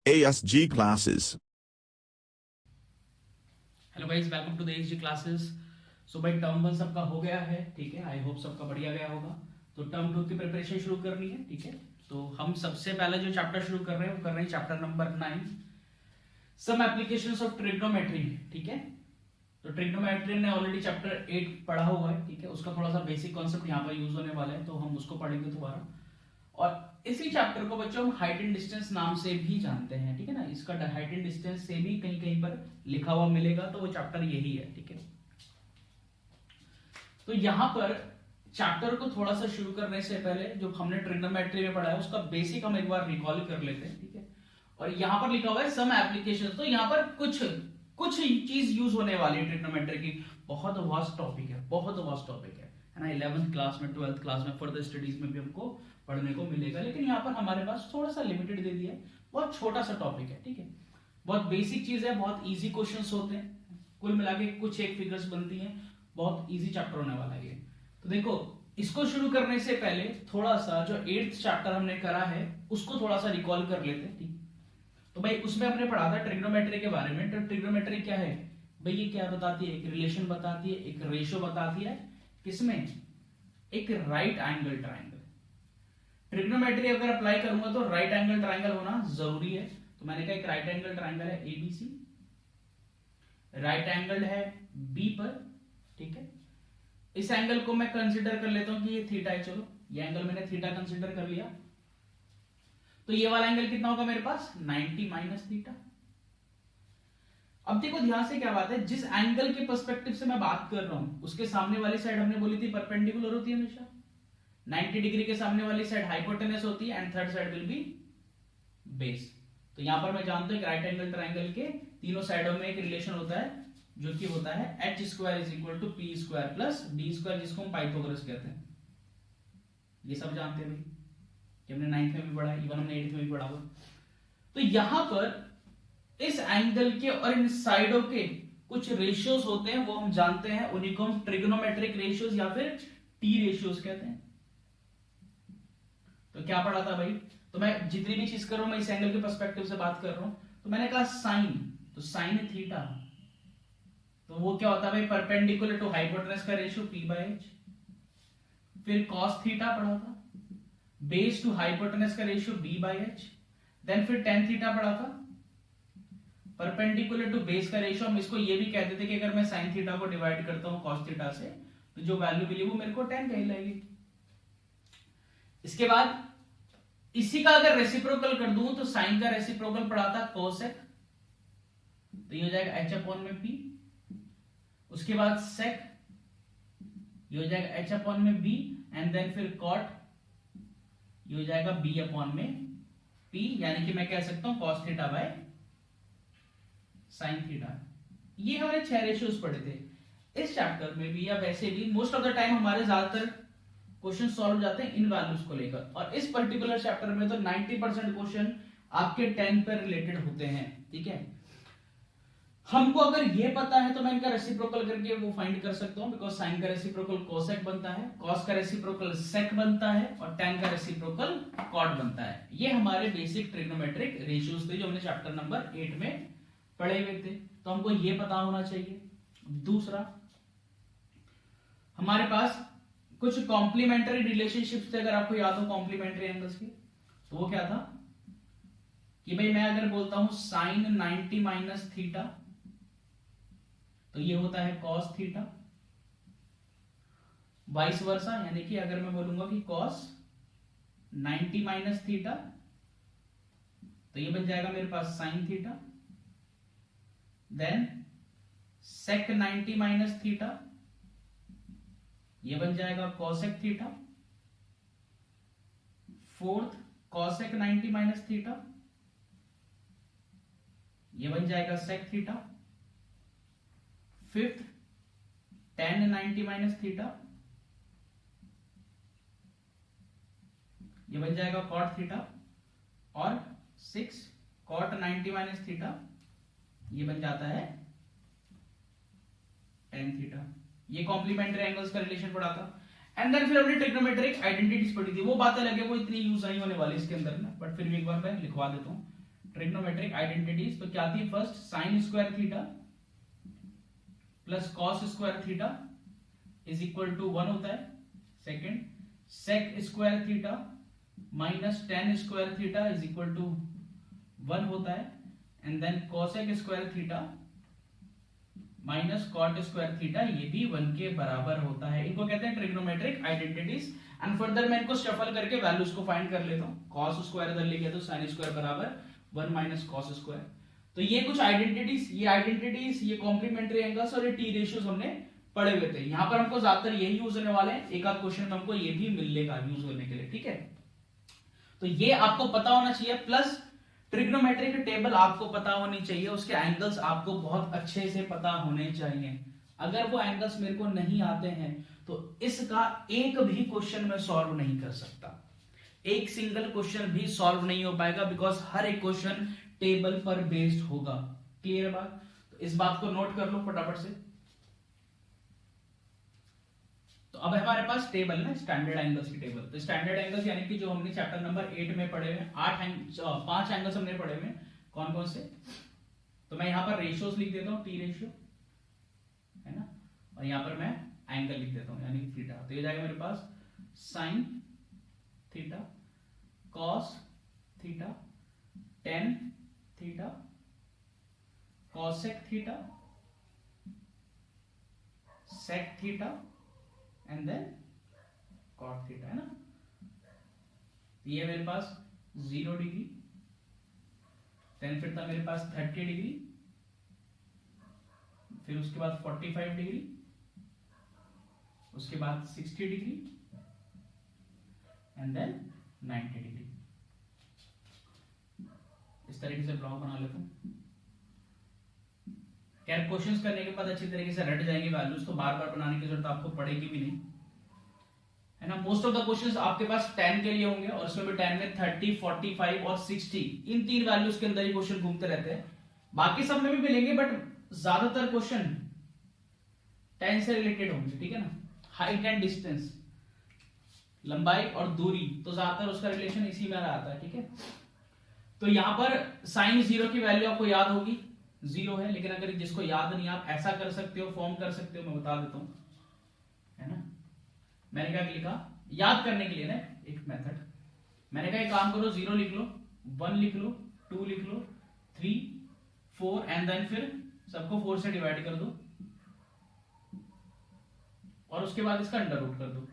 ASG classes. Hello guys, welcome to the SG classes. So भाई term 1 सबका हो गया है, ठीक है। आई होप सबका बढ़िया गया होगा। तो टर्म 2 की प्रिपरेशन शुरू करनी है, ठीक है। तो हम सबसे पहले जो चैप्टर शुरू कर रहे हैं वो कर रहे हैं chapter number 9, some applications of trigonometry, ठीक है। तो ट्रिग्नोमेट्री ने ऑलरेडी चैप्टर 8 पढ़ा हुआ है, ठीक है। उसका थोड़ा सा बेसिक कॉन्सेप्ट यहाँ पर यूज होने वाला है, तो हम उसको पढ़ेंगे दोबारा। और इसी चैप्टर को बच्चों हम हाइट एंड डिस्टेंस नाम से भी जानते हैं, ठीक है ना। इसका हाइट एंड डिस्टेंस से भी कहीं कहीं पर लिखा हुआ मिलेगा, तो वो चैप्टर यही है, ठीक है। तो यहां पर चैप्टर को थोड़ा सा शुरू करने से पहले जो हमने ट्रिग्नोमेट्री में पढ़ा है उसका बेसिक हम एक बार रिकॉल कर लेते हैं, ठीक है। और यहां पर लिखा हुआ है सम एप्लीकेशन, तो यहां पर कुछ कुछ चीज यूज होने वाली है ट्रिग्नोमेट्री की। बहुत वास्ट टॉपिक है, बहुत वास्ट टॉपिक है ना। 11th क्लास में, 12th क्लास में, फर्दर स्टडीज में भी हमको पढ़ने को मिलेगा, लेकिन यहाँ पर हमारे पास थोड़ा सा लिमिटेड दे दिया है। बहुत छोटा सा टॉपिक है, ठीक है। बहुत बेसिक चीज है, बहुत इजी क्वेश्चंस होते हैं, कुल मिला के कुछ एक फिगर्स बनती हैं। बहुत इजी चैप्टर होने वाला है ये। तो देखो, इसको शुरू करने से पहले थोड़ा सा जो 8th चैप्टर हमने करा है उसको थोड़ा सा रिकॉल कर लेते हैं, ठीक। तो भाई उसमें हमने पढ़ा था ट्रिग्नोमेट्री के बारे में। तो ट्रिग्नोमेट्री क्या है भाई, ये क्या बताती है? एक रिलेशन बताती है, एक रेशियो बताती है। किसमें? एक राइट एंगल ट्राइंगल। ट्रिग्नोमेट्री अगर अप्लाई करूंगा तो राइट एंगल ट्राइंगल होना जरूरी है। तो मैंने कहा एक राइट एंगल ट्राइंगल है एबीसी, राइट एंगल है बी पर, ठीक है। इस एंगल को मैं कंसीडर कर लेता हूं कि ये थीटा है। चलो, ये एंगल मैंने थीटा कंसीडर कर लिया। तो ये वाला एंगल कितना होगा मेरे पास? 90 माइनस थीटा। अब देखो ध्यान से क्या बात है, जिस एंगल के पर्सपेक्टिव से मैं बात कर रहा हूं उसके सामने वाली साइड हमने बोली थी परपेंडिकुलर होती है हमेशा। 90 डिग्री के सामने वाली साइड हाइपोटेनस होती है and third side will be base. तो यहां पर मैं जानता हूं कि राइट एंगल ट्राइंगल के तीनों साइडों में एक रिलेशन होता है जो कि होता है H square is equal to P square plus D square, जिसको हम पाइथागोरस कहते हैं। ये सब जानते हैं भाई, कि हमने 9th में भी पढ़ा है, इवन हमने 8th में भी पढ़ा हुआ। तो यहां पर इस एंगल के और इन साइडों के कुछ रेशियोज होते हैं, वो हम जानते हैं। उन्हीं को हम ट्रिग्नोमेट्रिक रेशियोज या फिर टी रेशियोज कहते हैं। तो क्या पढ़ा था भाई? तो मैं जितनी भी चीज कर रहा हूं मैं इस एंगल के पर्सपेक्टिव से बात कर रहा हूं। तो मैंने कहा साइन, तो साइन थीटा, तो वो क्या होता है भाई? परपेंडिकुलर टू हाइपोटेनस का रेशियो पी बाय एच। फिर कॉस थीटा पढ़ा था, बेस टू हाइपोटेनस का ratio B by H. Then फिर टेन थीटा पढ़ा था, परपेंडिकुलर टू बेस का रेशियो। हम इसको ये भी कहते थे कि अगर मैं साइन थीटा को डिवाइड करता हूं कॉस थीटा से तो जो वैल्यू मिली वो मेरे को टेन कहलाएगी। इसके बाद इसी का अगर रेसिप्रोकल कर दूं तो साइन का रेसिप्रोकल पड़ा था कोसेक, तो ये हो जाएगा एच अपॉन में पी। उसके बाद सेक, ये हो जाएगा एच अपॉन में बी। एंड देन फिर कॉट, ये हो जाएगा बी अपॉन में पी। यानी कि मैं कह सकता हूं cos theta by sine theta. ये हमारे 6 रेशियोज पढ़े थे इस चैप्टर में भी, या वैसे भी मोस्ट ऑफ द टाइम हमारे ज्यादातर क्वेश्चन सॉल्व जाते हैं इन वैल्यूज को लेकर। और इस पर्टिकुलर चैप्टर में तो 90% क्वेश्चन आपके 10 पर रिलेटेड होते हैं, ठीक है। हमको अगर ये पता है तो मैं इनका रेसिप्रोकल करके वो फाइंड कर सकता हूं, बिकॉज साइन का रेसिप्रोकल कोसेक बनता है, कॉस का रेसिप्रोकल सेक बनता है और tan का रेसिप्रोकल कॉट बनता है। ये हमारे बेसिक ट्रिग्नोमेट्रिक रेशियोज थे जो हमने चैप्टर नंबर 8 में पढ़े हुए थे। तो हमको ये पता होना चाहिए। दूसरा, हमारे पास कुछ कॉम्प्लीमेंट्री रिलेशनशिप्स थे, अगर आपको याद हो कॉम्प्लीमेंट्री एंगल्स के। तो वो क्या था कि भाई मैं अगर बोलता हूं साइन 90 माइनस थीटा तो ये होता है कॉस थीटा। वाइस वर्सा, यानी कि अगर मैं बोलूंगा कि कॉस 90 माइनस थीटा तो ये बन जाएगा मेरे पास sine theta. Then sec 90 minus theta, ये बन जाएगा cosec theta. Fourth, cosec 90 minus theta, ये बन जाएगा sec theta. Fifth, tan 90 minus theta, ये बन जाएगा कॉट थीटा। और 6, कॉट 90 माइनस थीटा, ये बन जाता है tan थीटा। ये कॉम्प्लीमेंट्री एंगल्स का रिलेशन पढ़ा था। एंड देन फिर हमने ट्रिग्नोमेट्रिक आइडेंटिटीज पढ़ी थी। वो बातें लगे वो इतनी यूज नहीं होने वाली इसके अंदर ना, बट फिर भी एक बार मैं लिखवा देता हूं। ट्रिग्नोमेट्रिक आइडेंटिटीज, तो क्या थी? First sine square theta plus cos square theta is equal to 1 होता है। Second sec square theta minus tan square theta is equal to 1 होता है। And then cosec square theta minus cot square theta, ये भी 1 के बराबर होता है। इनको कहते हैं ट्रिग्नोमेट्रिक आइडेंटिटीज। एंड फर्दर मैं इनको शफल करके वैल्यूज को फाइंड कर लेता हूं। कॉस स्क्वायर इधर लिखे तो साइन स्क्वायर बराबर 1 माइनस कॉस स्क्वायर। तो ये कुछ आइडेंटिटीज, ये कॉम्प्लीमेंट्री एंगल्स और ये टी रेशियोज हमने पढ़े हुए थे। यहां पर हमको ज्यादातर यही यूज होने वाले हैं, एक आध क्वेश्चन में हमको ये भी मिलेगा यूज होने के लिए, ठीक है। तो ये आपको पता होना चाहिए, प्लस ट्रिग्नोमेट्रिक टेबल आपको पता होनी चाहिए, उसके एंगल्स आपको बहुत अच्छे से पता होने चाहिए। अगर वो एंगल्स मेरे को नहीं आते हैं तो इसका एक भी क्वेश्चन मैं सॉल्व नहीं कर सकता, एक सिंगल क्वेश्चन भी सॉल्व नहीं हो पाएगा, बिकॉज हर एक क्वेश्चन टेबल पर बेस्ड होगा। क्लियर बात? तो इस बात को नोट कर लो फटाफट से। तो अब हमारे पास टेबल ना स्टैंडर्ड एंगल्स की टेबल। तो स्टैंडर्ड एंगल्स यानी कि जो हमने चैप्टर नंबर 8 में पढ़े हुए 5 एंगल्स हमने पढ़े हुए, कौन कौन से? तो मैं यहां पर रेशियोज लिख देता हूं, टी रेशियो है ना, और यहां पर मैं एंगल लिख देता हूं यानी कि थीटा। तो ये जाएगा मेरे पास sine theta, cos theta, tan theta, cosec theta, sec theta and then cot theta, है ना। ये मेरे पास 0 डिग्री, देन फिर था मेरे पास 30 डिग्री, फिर उसके बाद 45 डिग्री, उसके बाद 60 डिग्री एंड देन 90 डिग्री। इस तरीके से ब्लॉक बना लेता हूं। क्या क्वेश्चंस करने के बाद अच्छी तरीके से रट जाएंगे वैल्यूज, तो बार बार बनाने की जरूरत आपको पड़ेगी भी नहीं, है ना। मोस्ट ऑफ द क्वेश्चंस आपके पास 10 के लिए होंगे, और उसमें भी 10 में 30, 45 और 60, इन 3 वैल्यूज के अंदर ही क्वेश्चन घूमते रहते हैं। बाकी सब में भी मिलेंगे, बट ज्यादातर क्वेश्चन 10 से रिलेटेड होंगे, ठीक है ना। हाइट एंड डिस्टेंस, लंबाई और दूरी, तो ज्यादातर उसका रिलेशन इसी में आता है, ठीक है। तो यहां पर साइन 0 की वैल्यू आपको याद होगी, 0 है। लेकिन अगर जिसको याद नहीं, आप ऐसा कर सकते हो, फॉर्म कर सकते हो, मैं बता देता हूं, है ना। मैंने क्या लिखा याद करने के लिए ना, एक मेथड मैंने कहा, एक काम करो, 0 लिख लो, 1 लिख लो, 2 लिख लो, 3, 4 एंड देन फिर सबको 4 से डिवाइड कर दो, और उसके बाद इसका अंडर रूट कर दो।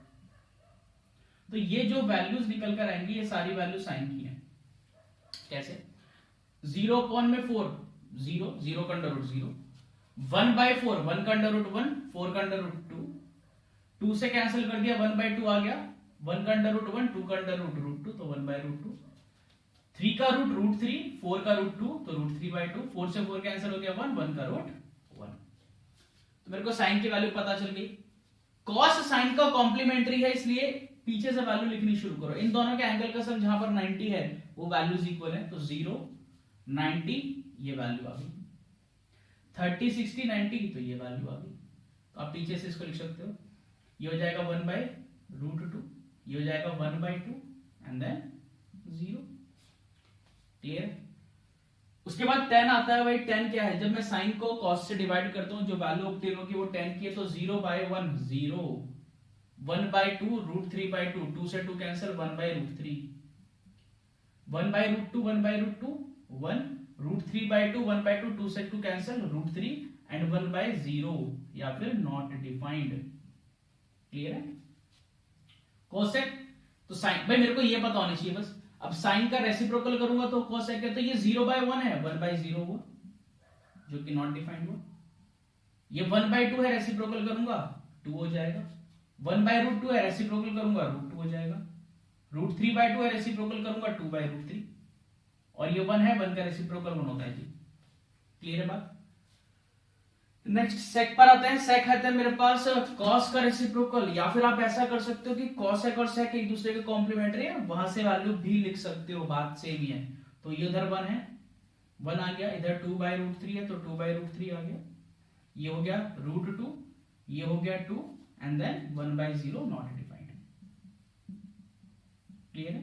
तो ये जो वैल्यूज निकल कर आएंगी, ये सारी वैल्यू साइन की हैं। कैसे? 0/4 0, 0 का अंडर रूट 0, 1/4 1 का अंडर रूट 1, 4 का अंडर रूट 2, 2 से कैंसिल कर दिया, 1/2 आ गया, 1 का अंडर रूट 1, 2 का अंडर रूट 2, तो 1/√2, 3 का रूट √3, 4 का रूट 2, तो √3/2, 4 से 4 कैंसिल हो गया 1, 1 का रूट 1। तो मेरे को साइन की वैल्यू पता चल गई। कॉस साइन का कॉम्प्लीमेंट्री है, इसलिए पीछे से वैल्यू लिखनी शुरू करो। इन दोनों के एंगल का सम जहां पर 90 है वो वैल्यूज इक्वल है, तो 0, 90 ये वैल्यू आ गई, 30, 60, 90 तो ये वैल्यू आ गई। तो आप पीछे से इसको लिख सकते हो, ये हो जाएगा 1/√2, ये हो जाएगा 1/2 एंड देन 0। क्लियर? उसके बाद 10 आता है। भाई 10 क्या है? जब मैं साइन को कॉस से डिवाइड करता हूं, जो वैल्यू ऑब्टेन होगी वो 10 की है, तो 0/1 0, 1/2 √3/2, 2 से 2 कैंसिल, 1/√3, 1/√2 1/√2 1, √3/2 1/2, 2 से 2 कैंसिल, √3 एंड 1/0 या फिर नॉट डिफाइंड। क्लियर है? कोसेक, तो साइन, भाई मेरे को ये पता होना चाहिए बस। अब साइन का रेसिप्रोकल करूंगा तो कोसेक है, तो ये 0/1 है, 1/0 हुआ जो कि नॉट डिफाइंड हुआ। ये 1/2 है, रेसिप्रोकल करूंगा 2 हो जाएगा, 1/√2 है, रेसिप्रोकल करूंगा √2 हो जाएगा, √3/2 है, रेसिप्रोकल करूंगा 2/√3, और ये 1 है, 1 का रेसिप्रोकल 1 होता है जी। क्लियर है बात? नेक्स्ट सेक पर आते हैं। सेक है मेरे पास कॉस का रेसिप्रोकल, या फिर आप ऐसा कर सकते हो कि कॉसेक और सेक एक दूसरे के कॉम्प्लीमेंट्री है, वहां से वैल्यू भी लिख सकते हो, बात सेम ही है। तो ये उधर 1 है, 1 आ गया, इधर 2/√3 है तो 2/√3 आ गया, ये हो गया √2, ये हो गया 2 and then 1/0 not defined. Clear है?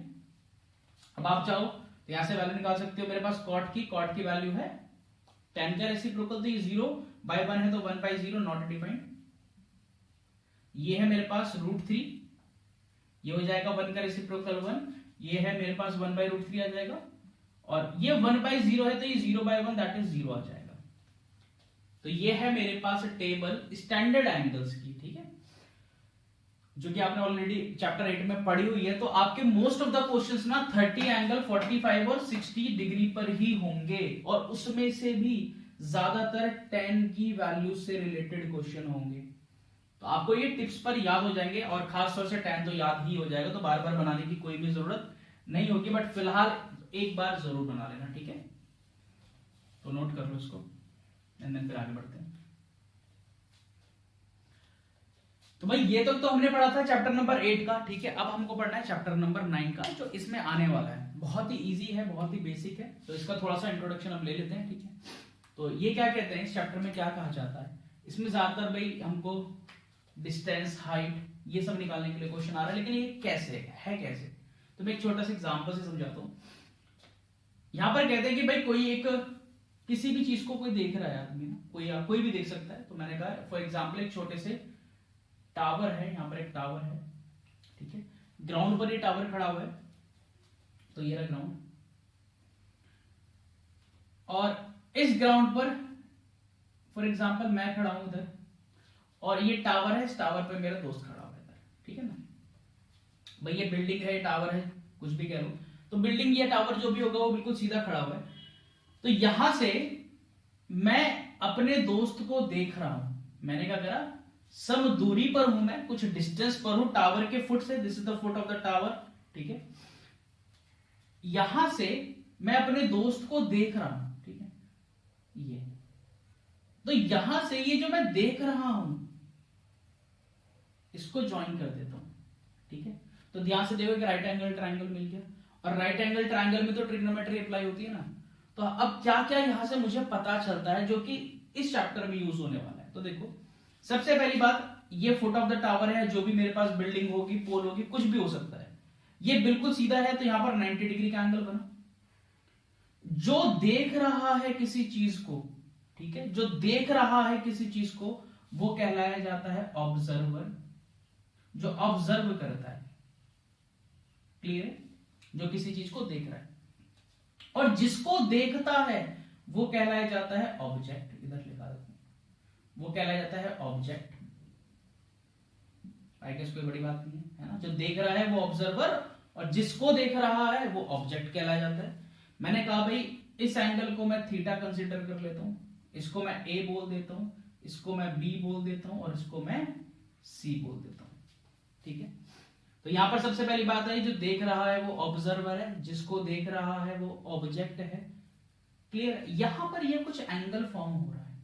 अब आप चाहो तो यहां से वैल्यू निकाल सकते हो मेरे पास कॉट की वैल्यू है tan का रेसिप्रोकल, तो ये 0/1 है तो 1/0 नॉट डिफाइंड। ये है मेरे पास √3, ये हो जाएगा 1 का रेसिप्रोकल 1, ये है मेरे पास 1/√3 आ जाएगा, और ये 1/0 है तो ये 0/1 दैट इज 0 आ जाएगा। तो ये है मेरे पास टेबल स्टैंडर्ड एंगल्स की, ठीक है, जो कि आपने ऑलरेडी चैप्टर 8 में पढ़ी हुई है। तो आपके मोस्ट ऑफ द क्वेश्चंस ना 30 एंगल 45 और 60 डिग्री पर ही होंगे, और उसमें से भी ज्यादातर 10 की वैल्यू से रिलेटेड क्वेश्चन होंगे। तो आपको ये टिप्स पर याद हो जाएंगे, और खास तौर से 10 तो याद ही हो जाएगा, तो बार बार बनाने की कोई भी जरूरत नहीं होगी, बट फिलहाल एक बार जरूर बना लेना, ठीक है। तो नोट कर लो इसको, एंड देन फिर आगे बढ़ते हैं। तो भाई ये तो हमने पढ़ा था चैप्टर नंबर 8 का, ठीक है। अब हमको पढ़ना है चैप्टर नंबर 9 का, जो इसमें आने वाला है। बहुत ही इजी है, बहुत ही बेसिक है, तो इसका थोड़ा सा इंट्रोडक्शन हम ले लेते हैं, ठीक है। तो ये क्या कहते हैं, इस चैप्टर में क्या कहा जाता है, इसमें ज्यादातर भाई हमको डिस्टेंस, हाइट, ये सब निकालने के लिए क्वेश्चन आ रहा है, लेकिन ये कैसे है कैसे, तो मैं एक छोटा सा एग्जांपल से समझाता हूं। यहां पर कहते हैं कि भाई कोई एक किसी भी चीज को कोई देख रहा है आदमी ना, कोई भी देख सकता है। तो मैंने कहा फॉर एग्जांपल एक छोटे से टावर है, यहां पर एक टावर है, ठीक है, ग्राउंड पर ये टावर खड़ा हुआ है, तो ये रहा ग्राउंड, और इस ग्राउंड पर फॉर एग्जांपल मैं खड़ा हूं इधर, और ये टावर है, इस टावर पे मेरा दोस्त खड़ा हुआ है इधर, ठीक है ना। भाई ये बिल्डिंग है, ये टावर है, कुछ भी कह लो, तो बिल्डिंग या टावर जो भी होगा वो बिल्कुल सीधा खड़ा हुआ है। तो यहां से मैं अपने दोस्त को देख रहा हूं, मैंने क्या करा, सम दूरी पर हूं मैं, कुछ डिस्टेंस पर हूं टावर के फुट से, this is the foot of the tower, ठीक है। यहां से मैं अपने दोस्त को देख रहा हूं, ठीक है, ये तो यहां से ये जो मैं देख रहा हूं इसको ज्वाइन कर देता हूं, ठीक है। तो ध्यान से देखो कि राइट एंगल ट्रायंगल मिल गया, और राइट एंगल ट्रायंगल में तो ट्रिग्नोमेट्री अप्लाई होती है ना। तो अब क्या क्या यहां से मुझे पता चलता है जो कि इस चैप्टर में यूज होने वाला है। तो देखो सबसे पहली बात, ये फुट ऑफ द टावर है, जो भी मेरे पास बिल्डिंग होगी, पोल होगी, कुछ भी हो सकता है, ये बिल्कुल सीधा है, तो यहां पर 90 डिग्री का एंगल बना। जो देख रहा है किसी चीज को, ठीक है, जो देख रहा है किसी चीज को, वो कहलाया जाता है ऑब्जर्वर, जो ऑब्जर्व करता है, क्लियर है, जो किसी चीज को देख रहा है। और जिसको देखता है वो कहलाया जाता है ऑब्जेक्ट, इधर लिखा देते हैं, वो कहलाया जाता है ऑब्जेक्ट। आई गेस कोई बड़ी बात नहीं है ना, जो देख रहा है वो ऑब्जर्वर, और जिसको देख रहा है वो ऑब्जेक्ट कहलाया जाता है। मैंने कहा भाई इस एंगल को मैं थीटा कंसीडर कर लेता हूं, इसको मैं ए बोल देता हूं, इसको मैं बी बोल देता हूं, और इसको मैं सी बोल देता हूं, ठीक है। तो यहां पर सबसे पहली बात है, जो देख रहा है वो ऑब्जर्वर है, जिसको देख रहा है वो ऑब्जेक्ट है, क्लियर। यहां पर ये कुछ एंगल फॉर्म हो रहा है,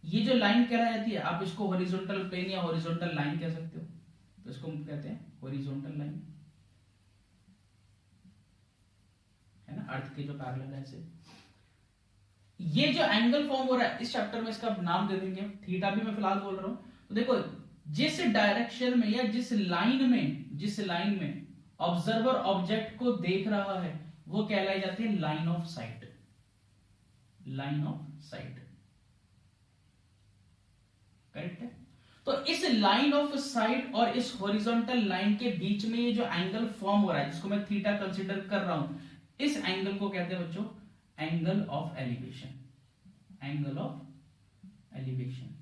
ये जो लाइन कहलाई जाती है, आप इसको हॉरिजॉन्टल प्लेन या हॉरिजॉन्टल लाइन कह सकते हो, तो इसको हम कहते हैं हॉरिजॉन्टल लाइन, है ना, अर्थ के जो पैरेलल है ऐसे। ये जो एंगल फॉर्म हो रहा है इस चैप्टर में, इसका नाम दे देंगे थीटा भी मैं फिलहाल बोल रहा हूं। तो देखो जिस डायरेक्शन में या जिस लाइन में ऑब्जर्वर ऑब्जेक्ट को देख रहा है वो कहलाई जाती है line of site, line of site, correct है। तो इस लाइन ऑफ साइट और इस हॉरिजॉन्टल लाइन के बीच में ये जो एंगल फॉर्म हो रहा है, जिसको मैं थीटा कंसीडर कर रहा हूं, इस एंगल को कहते हैं बच्चों angle of elevation, angle of elevation,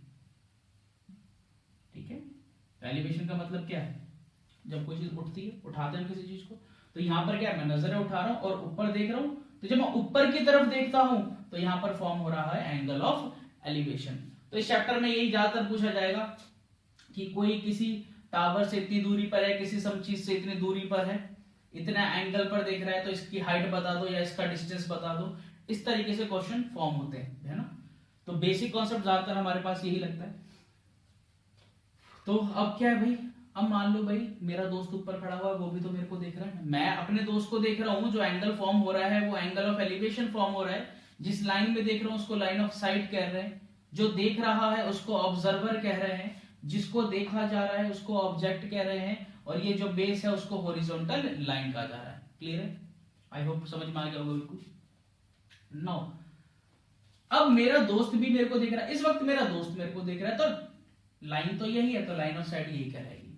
ठीक है। एलिवेशन का मतलब क्या है, जब कोई चीज उठती है, उठाते हैं किसी चीज को, तो यहां पर क्या है, मैं नजरें उठा रहा हूं और ऊपर देख रहा हूं, तो जब मैं ऊपर की तरफ देखता हूं तो यहां पर फॉर्म हो रहा है एंगल ऑफ एलिवेशन। तो इस चैप्टर में यही ज्यादातर पूछा जाएगा कि कोई किसी टावर से इतनी दूरी पर है, किसी सम चीज से इतनी दूरी पर है, इतना एंगल पर देख रहा है, तो इसकी हाइट बता दो या इसका डिस्टेंस बता दो। इस तरीके से क्वेश्चन फॉर्म होते हैं, है ना। तो बेसिक कॉन्सेप्ट ज्यादातर हमारे पास यही लगता है। तो अब क्या है भाई, अब मान लो भाई मेरा दोस्त ऊपर खड़ा हुआ है, वो भी तो मेरे को देख रहा है, मैं अपने दोस्त को देख रहा हूं, जो एंगल फॉर्म हो रहा है वो एंगल ऑफ एलिवेशन फॉर्म हो रहा है। जिस लाइन में देख रहा हूं उसको लाइन ऑफ साइट कह रहे हैं, जो देख रहा है उसको ऑब्जर्वर कह रहे हैं, जिसको देखा जा रहा है उसको ऑब्जेक्ट कह रहे हैं, और ये जो बेस है उसको हॉरिजॉन्टल लाइन कहा जा रहा है, क्लियर है। आई होप समझ में आ गया होगा बिल्कुल। नाउ अब मेरा दोस्त भी मेरे को देख रहा है, इस वक्त मेरा दोस्त मेरे को देख रहा है, तो लाइन तो यही है, तो लाइन ऑफ साइट यही कहलाएगी।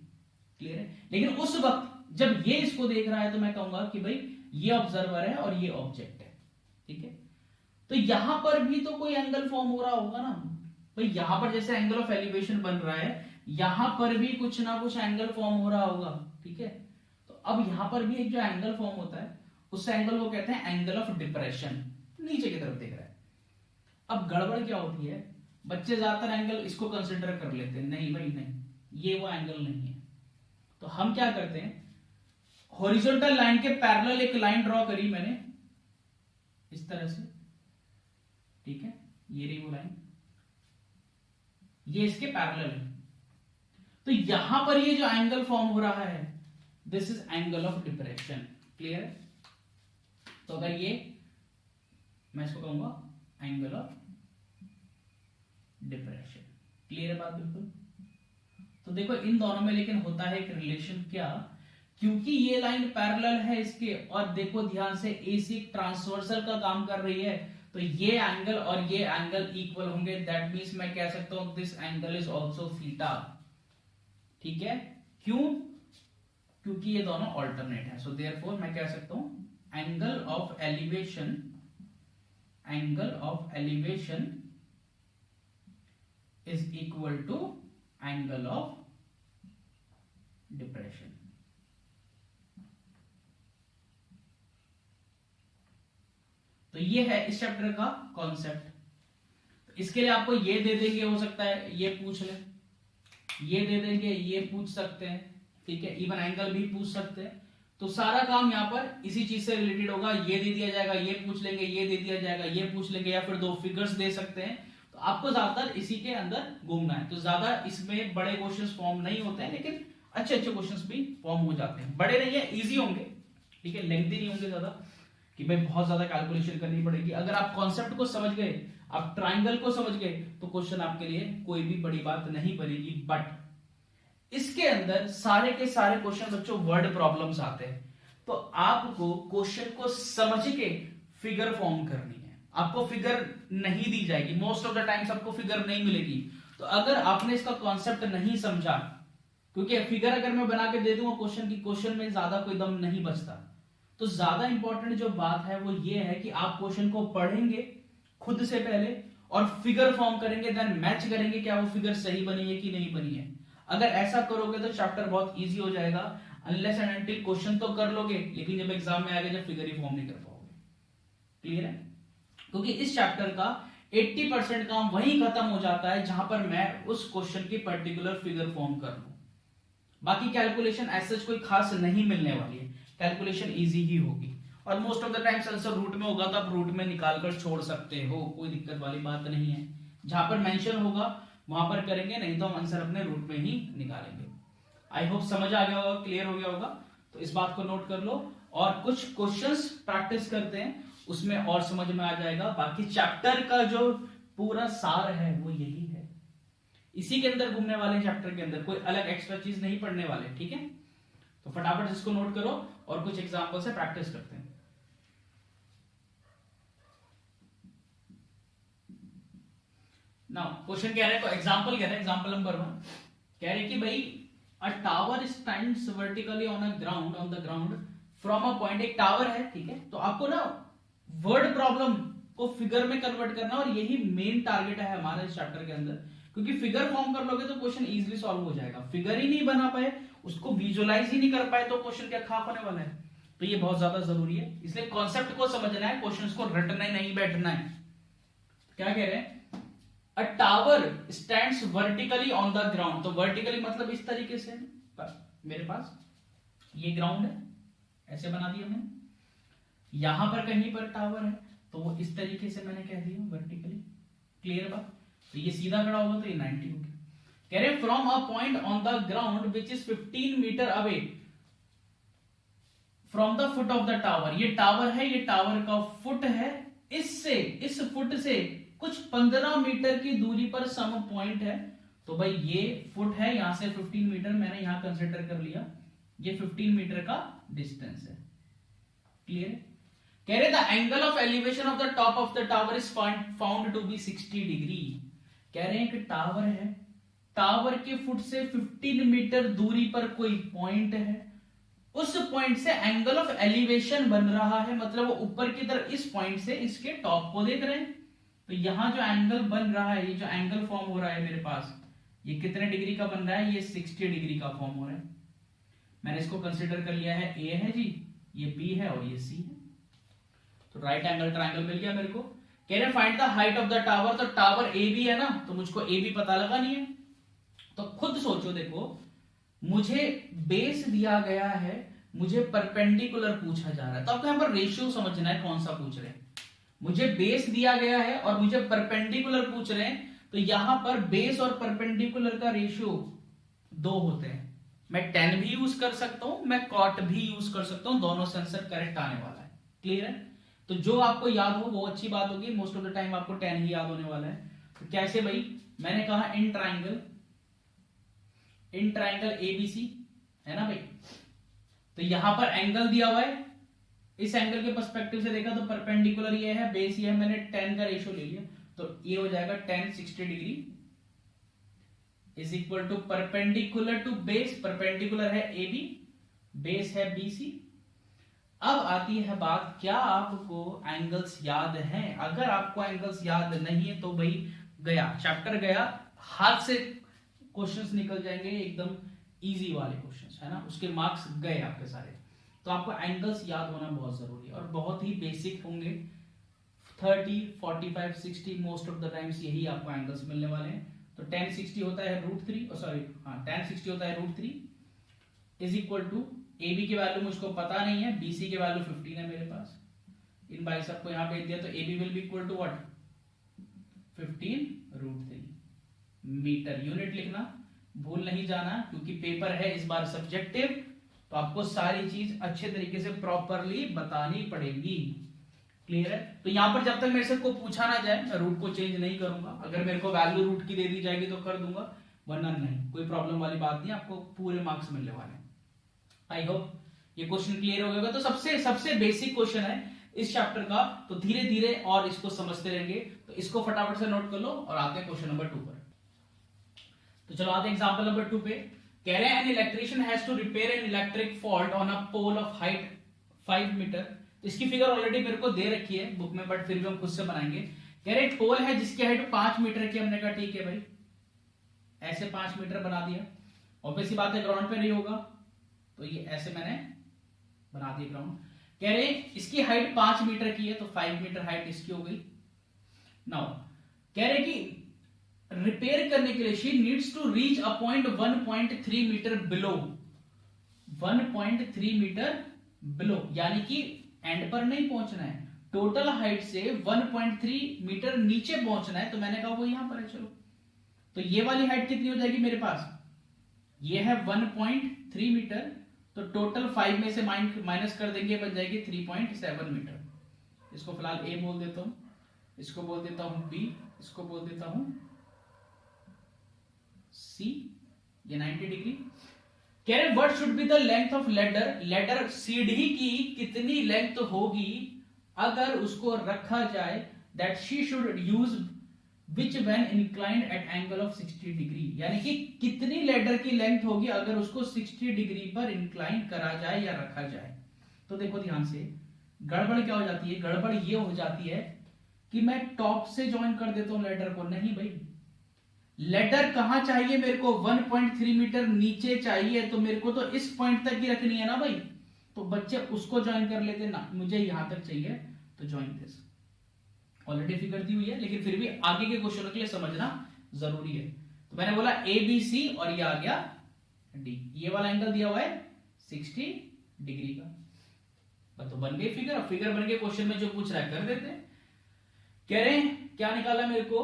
क्लियर है? लेकिन उस वक्त जब ये इसको देख रहा है तो मैं कहूंगा कि भाई ये ऑब्जर्वर है और ये ऑब्जेक्ट है। ठीक है, तो यहां पर भी तो कोई एंगल फॉर्म हो रहा होगा ना भाई। यहां पर जैसे एंगल ऑफ एलिवेशन बन रहा है, यहां पर भी कुछ ना कुछ एंगल फॉर्म हो रहा होगा। ठीक है, तो अब यहां पर भी एक जो एंगल फॉर्म होता है उस एंगल को कहते हैं एंगल ऑफ डिप्रेशन। नीचे की तरफ देख रहा है। अब गड़बड़ क्या होती है, बच्चे ज्यादातर एंगल इसको कंसिडर कर लेते हैं, नहीं भाई नहीं, ये वो एंगल नहीं है। तो हम क्या करते हैं, हॉरिजॉन्टल लाइन के पैरेलल एक लाइन ड्रॉ करी मैंने इस तरह से। ठीक है, ये रही वो लाइन, ये इसके पैरेलल है। तो यहां पर ये जो एंगल फॉर्म हो रहा है, this is angle of depression. Clear है? तो अगर ये मैं इसको कहूंगा एंगल ऑफ डिप्रेशन। क्लियर है बात बिल्कुल? तो देखो इन दोनों में लेकिन होता है एक रिलेशन। क्या? क्योंकि ये लाइन पैरेलल है इसके, और देखो ध्यान से एसी ट्रांसवर्सल का काम कर रही है, तो ये एंगल और ये एंगल इक्वल होंगे। दैट मींस मैं कह सकता हूं this angle is also theta. ठीक है, क्यों? क्योंकि ये दोनों ऑल्टरनेट है। सो देयरफॉर मैं कह सकता हूं angle of elevation, angle of elevation is equal to angle of depression. तो ये है इस चैप्टर का कॉन्सेप्ट। इसके लिए आपको ये दे देंगे, हो सकता है ये पूछ ले, ये दे देंगे, ये पूछ सकते हैं। ठीक है, इवन एंगल भी पूछ सकते हैं। तो सारा काम यहां पर इसी चीज से रिलेटेड होगा। ये दे दिया जाएगा, ये पूछ लेंगे, ये दे दिया जाएगा, ये पूछ लेंगे, या फिर दो फिगर्स दे सकते हैं। तो आपको ज्यादातर इसी के अंदर घूमना है। तो ज्यादा इसमें बड़े क्वेश्चंस फॉर्म नहीं होते हैं, लेकिन अच्छे अच्छे क्वेश्चंस भी फॉर्म हो जाते हैं। बड़े नहीं है, इजी होंगे। ठीक है, लेंथी नहीं होंगे ज्यादा कि भाई बहुत ज्यादा कैलकुलेशन करनी पड़ेगी। अगर आप कॉन्सेप्ट को समझ गए, आप ट्राइंगल को समझ गए, तो क्वेश्चन आपके लिए कोई भी बड़ी बात नहीं बनेगी। बट इसके अंदर सारे के सारे क्वेश्चन बच्चों वर्ड प्रॉब्लम्स आते हैं। तो आपको क्वेश्चन को समझ के फिगर फॉर्म करनी है। आपको फिगर नहीं दी जाएगी, मोस्ट ऑफ द टाइम्स आपको फिगर नहीं मिलेगी। तो अगर आपने इसका कॉन्सेप्ट नहीं समझा, क्योंकि फिगर अगर मैं बना के दे दूंगा क्वेश्चन की, क्वेश्चन में ज्यादा कोई दम नहीं बचता। तो ज्यादा इंपॉर्टेंट जो बात है वो ये है कि आप क्वेश्चन को पढ़ेंगे खुद से पहले और फिगर फॉर्म करेंगे, देन मैच करेंगे क्या वो फिगर सही बनी है कि नहीं बनी है। अगर ऐसा करोगे तो चैप्टर बहुत इजी हो जाएगा। अनलेस एंड अनटिल क्वेश्चन तो कर लोगे, लेकिन जब एग्जाम में आएगा जब फिगर ही फॉर्म नहीं कर पाओगे। क्लियर है? क्योंकि इस चैप्टर का 80% काम वहीं खत्म हो जाता है जहां पर मैं उस क्वेश्चन की पर्टिकुलर फिगर फॉर्म कर लूं। बाकी कैलकुलेशन ऐसा कोई खास नहीं मिलने वाली है, कैलकुलेशन इजी ही होगी। और most of the times answer root में होगा तो आप रूट में निकालकर छोड़ सकते हो, कोई दिक्कत वाली बात नहीं है। जहां पर मेंशन होगा वहां पर करेंगे, नहीं तो हम आंसर अपने रूट में ही निकालेंगे। आई होप समझ आ गया होगा, क्लियर हो गया होगा। तो इस बात को नोट कर लो और कुछ क्वेश्चंस प्रैक्टिस करते हैं, उसमें और समझ में आ जाएगा। बाकी चैप्टर का जो पूरा सार है वो यही है, इसी के अंदर घूमने वाले चैप्टर के अंदर, कोई अलग एक्स्ट्रा चीज नहीं पढ़ने वाले। ठीक है, तो फटाफट इसको नोट करो और कुछ एग्जांपल से प्रैक्टिस करते हैं। नाउ क्वेश्चन कह रहे हैं, तो एग्जांपल कह रहे हैं, एग्जांपल नंबर 1 कह रहे हैं कि भाई अ tower stands vertically on the ground from a point. एक टावर है, ठीक है, तो आपको ना वर्ड प्रॉब्लम को फिगर में कन्वर्ट करना, और यही मेन टारगेट है हमारे इस चैप्टर के अंदर। क्योंकि फिगर फॉर्म कर लोगे तो क्वेश्चन इजीली सॉल्व हो जाएगा। फिगर ही नहीं बना पाए, उसको विजुअलाइज ही नहीं कर पाए, तो क्वेश्चन क्या खाक होने वाला है। तो ये बहुत ज्यादा जरूरी है, इसलिए कॉन्सेप्ट को समझना है, क्वेश्चन को रटना नहीं बैठना है। क्या कह रहे हैं, अ tower stands vertically on the ground. तो वर्टिकली मतलब इस तरीके से मेरे पास ये ग्राउंड है, ऐसे बना दिया मैंने, यहां पर कहीं पर टावर है, तो वो इस तरीके से मैंने कह दिया वर्टिकली। क्लियर बात? तो ये सीधा खड़ा होगा तो ये 90 हो गया। कह रहे from a point on the ground which is 15 metre away from the foot of the tower. ये टावर है, ये टावर का फुट है, इससे इस फुट से कुछ 15 मीटर की दूरी पर सम पॉइंट है। तो भाई ये फुट है, यहां से 15 मीटर मैंने यहां कंसीडर कर लिया, ये 15 मीटर का डिस्टेंस है। क्लियर? कह रहे the angle of elevation of the top of the tower is found to be 60 degree. कह रहे हैं कि टावर है, टावर के फुट से 15 मीटर दूरी पर कोई पॉइंट है, उस पॉइंट से एंगल ऑफ एलिवेशन बन रहा है, मतलब वो ऊपर की तरफ इस पॉइंट से इसके टॉप को देख रहे हैं। तो यहां जो एंगल बन रहा है, ये जो एंगल फॉर्म हो रहा है मेरे पास, ये कितने डिग्री का बन रहा है, ये 60 डिग्री का फॉर्म हो रहा है। मैंने इसको कंसीडर कर लिया है ए है जी, ये बी है और ये सी है। तो राइट एंगल ट्रायंगल मिल गया मेरे को। कह रहे find the height of the tower, तो टावर ए बी है ना, तो मुझको ए बी पता लगानी है। तो खुद सोचो, देखो मुझे बेस दिया गया है, मुझे परपेंडिकुलर पूछा जा रहा है, तो आपको यहां पर रेशियो समझना है कौन सा पूछ रहे हैं। मुझे बेस दिया गया है और मुझे परपेंडिकुलर पूछ रहे हैं, तो यहां पर बेस और परपेंडिकुलर का रेशियो 2 होते हैं। मैं tan भी यूज कर सकता हूं, मैं cot भी यूज कर सकता हूं, दोनों से आंसर करेक्ट आने वाला है। क्लियर है? तो जो आपको याद हो वो अच्छी बात होगी, मोस्ट ऑफ द टाइम आपको tan ही याद होने वाला है। तो कैसे भाई, मैंने कहा इन ट्राइंगल एबीसी है ना भाई, तो यहां पर एंगल दिया हुआ है, इस एंगल के पर्सपेक्टिव से देखा तो परपेंडिकुलर ये है, बेस ये है, मैंने tan का रेशियो ले लिया, तो ये हो जाएगा tan 60 degree is equal to perpendicular to base, perpendicular है ए बी, बेस है बी सी। अब आती है बात, क्या आपको एंगल्स याद हैं? अगर आपको एंगल्स याद नहीं है तो भाई गया, चैप्टर गया, हाथ से क्वेश्चंस निकल जाएंगे, एकदम इजी वाले क्वेश्चंस है ना, उसके मार्क्स गए आपके सारे। तो आपको एंगल्स याद होना बहुत जरूरी है और बहुत ही बेसिक होंगे। 30, 45, 60 मोस्ट ऑफ द टाइम्स यही आपको एंगल्स मिलने वाले हैं। तो tan 60 होता है √3, सॉरी हाँ tan 60 होता है √3 is equal to A B की वैल्यू मुझको पता नहीं है, बी सी की वैल्यू 15 है मेरे पास, इन भाई सबको यहां भेज दिया, तो A B will be equal to what 15√3 metre. Unit लिखना भूल नहीं जाना, क्योंकि पेपर है इस बार सब्जेक्टिव, तो आपको सारी चीज अच्छे तरीके से प्रॉपरली बतानी पड़ेगी। क्लियर है? तो यहां पर जब तक मेरे से को पूछा ना जाए, मैं रूट को चेंज नहीं करूंगा। अगर मेरे को वैल्यू रूट की दे दी जाएगी तो कर दूंगा, वरना नहीं, कोई प्रॉब्लम वाली बात नहीं, आपको पूरे मार्क्स मिलने वाले हैं। आई होप ये क्वेश्चन क्लियर हो गया। तो सबसे बेसिक क्वेश्चन है इस चैप्टर का, तो धीरे धीरे और इसको समझते रहेंगे। तो इसको फटाफट से नोट कर लो और आते हैं क्वेश्चन नंबर 2 पर। तो चलो आते हैं एग्जांपल नंबर 2 पे। कह रहे हैं an electrician has to repair an electric fault on a pole of height 5 metre. इसकी फिगर ऑलरेडी मेरे को दे रखी है बुक में, बट फिर भी हम खुद से बनाएंगे। कह रहे पोल है जिसकी हाइट 5 मीटर की, हमने कहा ठीक है भाई, ऐसे 5 मीटर बना दिया। ऑब्वियसली बात है ग्राउंड पे नहीं होगा, तो ये ऐसे मैंने बना दिया ग्राउंड। कह रहे इसकी हाइट 5 मीटर की है, तो 5 मीटर हाइट इसकी हो गई। नाउ कह रहे कि रिपेयर करने के लिए she needs to reach a point 1.3 metre below, 1.3 metre below, यानी कि एंड पर नहीं पहुंचना है, टोटल हाइट से 1.3 मीटर नीचे पहुंचना है। तो मैंने कहा वो यहां पर है, चलो तो ये वाली हाइट कितनी हो जाएगी मेरे पास, ये है 1.3 मीटर, तो टोटल 5 में से माइनस कर देंगे, बन जाएगी 3.7 मीटर। इसको फिलहाल ए बोल देता हूं, इसको बोल देता हूं बी, इसको बोल देता हूं सी, ये 90 डिग्री। कह रहे what should be the length of ladder, ladder सीढ़ी की कितनी लेंथ होगी अगर उसको रखा जाए, that she should use which when inclined at angle of 60 degree, यानी कि कितनी लेडर की लेंथ होगी अगर उसको 60 डिग्री पर इंक्लाइन करा जाए या रखा जाए। तो देखो ध्यान से, गड़बड़ क्या हो जाती है, गड़बड़ ये हो जाती है कि मैं टॉप से ज्वाइन कर देता हूं लेडर को, नहीं भाई, लेडर कहां चाहिए मेरे को, 1.3 मीटर नीचे चाहिए, तो मेरे को तो इस पॉइंट तक ही रखनी है ना भाई, तो बच्चे उसको ज्वाइन कर लेते ना, मुझे यहां तक चाहिए तो ज्वाइन दिस। ऑलरेडी फिगर दी हुई है, लेकिन फिर भी आगे के क्वेश्चनों के लिए समझना जरूरी है। तो मैंने बोला ए बी सी और ये आ गया डी, ये वाला एंगल दिया हुआ है 60 डिग्री का, तो बन गई फिगर। फिगर बन गई, क्वेश्चन में जो पूछ रहा है कर देते हैं। कह रहे हैं क्या निकाला मेरे को,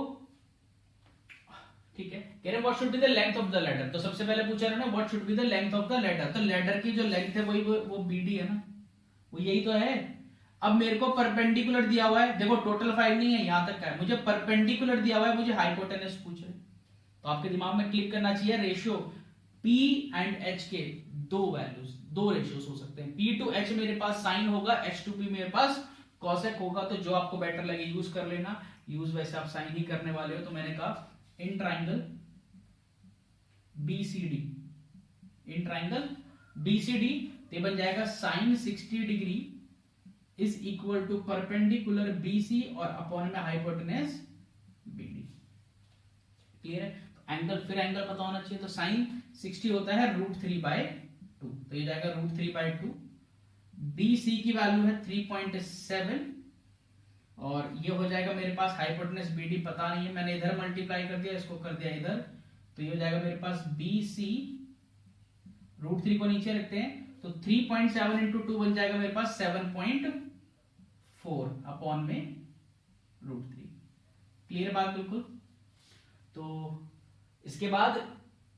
ठीक है, कह रहे what should be the length of the ladder, तो सबसे पहले पूछा है ना what should be the length of the ladder, तो लेडर की जो लेंथ है वही वो बीडी है ना, वो यही तो है। अब मेरे को परपेंडिकुलर दिया हुआ है, देखो टोटल 5 नहीं है, यहां तक का है, मुझे परपेंडिकुलर दिया हुआ है, मुझे हाइपोटेनस पूछ रहे, तो आपके दिमाग में क्लिक करना चाहिए रेशियो P एंड H के दो वैल्यूज, दो रेशियोस हो सकते हैं, P टू H मेरे पास साइन होगा, H टू P मेरे पास कॉसेक होगा तो जो आपको बेटर लगे यूज कर लेना, यूज वैसे आप साइन ही करने वाले हो। तो मैंने कहा in triangle BCD, in triangle BCD तो बन जाएगा sine 60 degree is equal to perpendicular BC और अपॉन में हाइपोटेनस बीडी। क्लियर है? तो एंगल, फिर एंगल पता होना चाहिए, तो साइन 60 होता है √3/2, तो ये जाएगा √3/2। BC की वैल्यू है 3.7 और ये हो जाएगा मेरे पास हाइपोटेनस BD पता नहीं है, मैंने इधर मल्टीप्लाई कर दिया, इसको कर दिया इधर, तो ये हो जाएगा मेरे पास BC, √3 को नीचे रखते हैं तो 3.7 इंटू 2 बन जाएगा मेरे पास 7.4 अपॉन में √3। क्लियर बात बिल्कुल? तो इसके बाद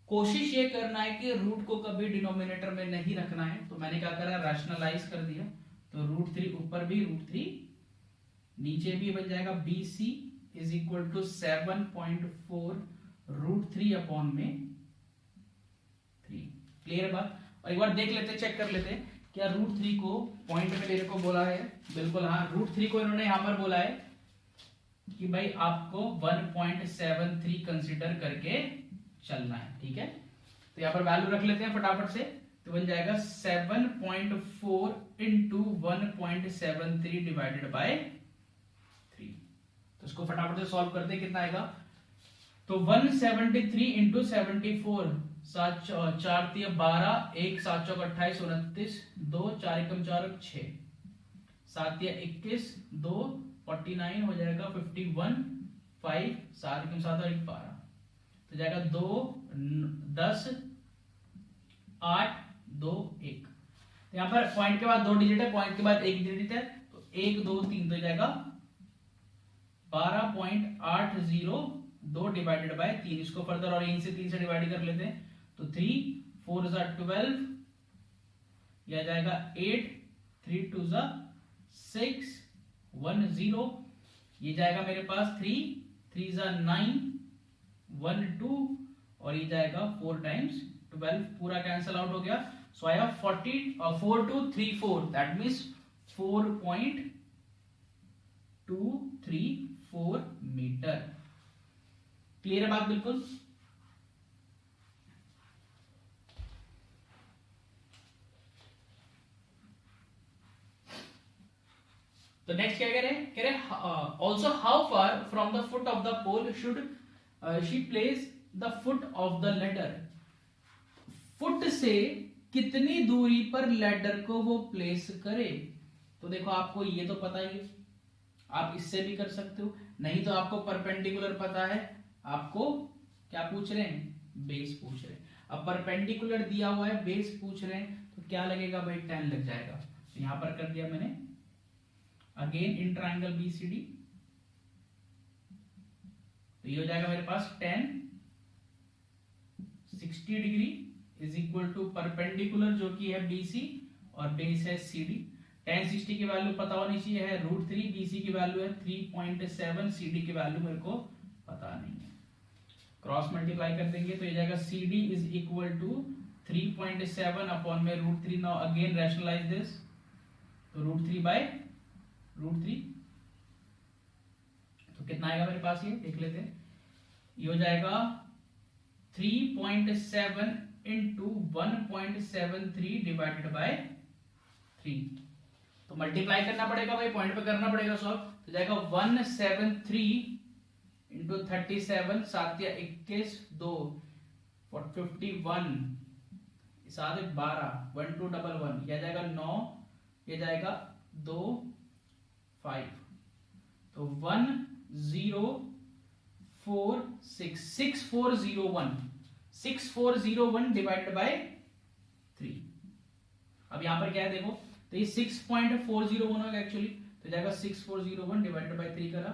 कोशिश ये करना है कि रूट को कभी डिनोमिनेटर में नहीं रखना है, तो मैंने क्या करा, रैशनलाइज कर दिया, तो √3 ऊपर भी, √3 नीचे भी बन जाएगा। BC is equal to 7.4 √3 upon में 3। क्लियर बात? और एक बार देख लेते, चेक कर लेते क्या √3 को पॉइंट में मेरे को बोला है, बिल्कुल हाँ, √3 को इन्होंने यहां पर बोला है कि भाई आपको 1.73 कंसीडर करके चलना है। ठीक है, तो यहां पर वैल्यू रख लेते हैं फटाफट से, तो बन जाएगा 7.4 इंटू 1.73 डिवाइडेड बाय 3। तो इसको फटाफट से सॉल्व करते हैं, कितना आएगा, तो 173 इंटू 74, 7 4 12, 1 7 चौक 28 29, 2 4 एकम 4 6, 7 21, 2 49 हो जाएगा 51, 5 7 एकम 7 और 1 12, तो जाएगा 2 10 8 2 1। तो यहाँ पर पॉइंट के बाद 2 डिजिट है, पॉइंट के बाद 1 डिजिट है, तो 1 2 3, तो जाएगा 12.802 डिवाइडेड बाय 3। इसको फर्दर और इन से 3 से डिवाइड कर लेते हैं, तो 3 4 12, यह जाएगा 8 3 2 6 1 0, ये जाएगा मेरे पास 3 3 9 1 2, और ये जाएगा 4 टाइम्स 12, पूरा कैंसल आउट हो गया। So I have 4234, that means 4.234 metre. Clear है बात बिल्कुल? तो नेक्स्ट क्या कह रहे हैं, also how far from the foot of the pole should she place the foot of the ladder. Foot से कितनी दूरी पर लेडर को वो प्लेस करे। तो देखो आपको ये तो पता ही है, आप इससे भी कर सकते हो, नहीं तो आपको परपेंडिकुलर पता है, आपको क्या पूछ रहे हैं, बेस पूछ रहे हैं। अब परपेंडिकुलर दिया हुआ है, बेस पूछ रहे हैं, तो क्या लगेगा भाई, 10 लग जाएगा। तो यहां पर कर दिया मैंने, अगेन इन ट्राइंगल बीसीडी, तो ये हो जाएगा मेरे पास 10 60 degree is equal to perpendicular जो कि है BC और बेस है CD। 10 60 की वैल्यू पता होनी चाहिए है √3, BC की वैल्यू है 3.7, CD की वैल्यू मेरे को पता नहीं है, क्रॉस मल्टीप्लाई कर देंगे तो ये जाएगा CD is equal to 3.7 upon में √3। नाउ अगेन रैशनलाइज दिस, तो √3/√3, तो कितना आएगा मेरे पास, ये देख लेते हैं, ये हो जाएगा 3.7 इंटू 1.73 डिवाइडेड बाय 3। तो मल्टीप्लाई करना पड़ेगा भाई, पॉइंट पे करना पड़ेगा सॉल्व, तो जाएगा 173 इंटू 37, 7 या 21, 2 51, 7 12, 1 2 1 1, यह जाएगा 9, ये जाएगा 2 5, तो 6401 डिवाइडेड बाय 3। अब यहां पर क्या है देखो, तो ये 6.401 होगा एक्चुअली, तो जाएगा 6401 डिवाइडेड बाय 3 करा,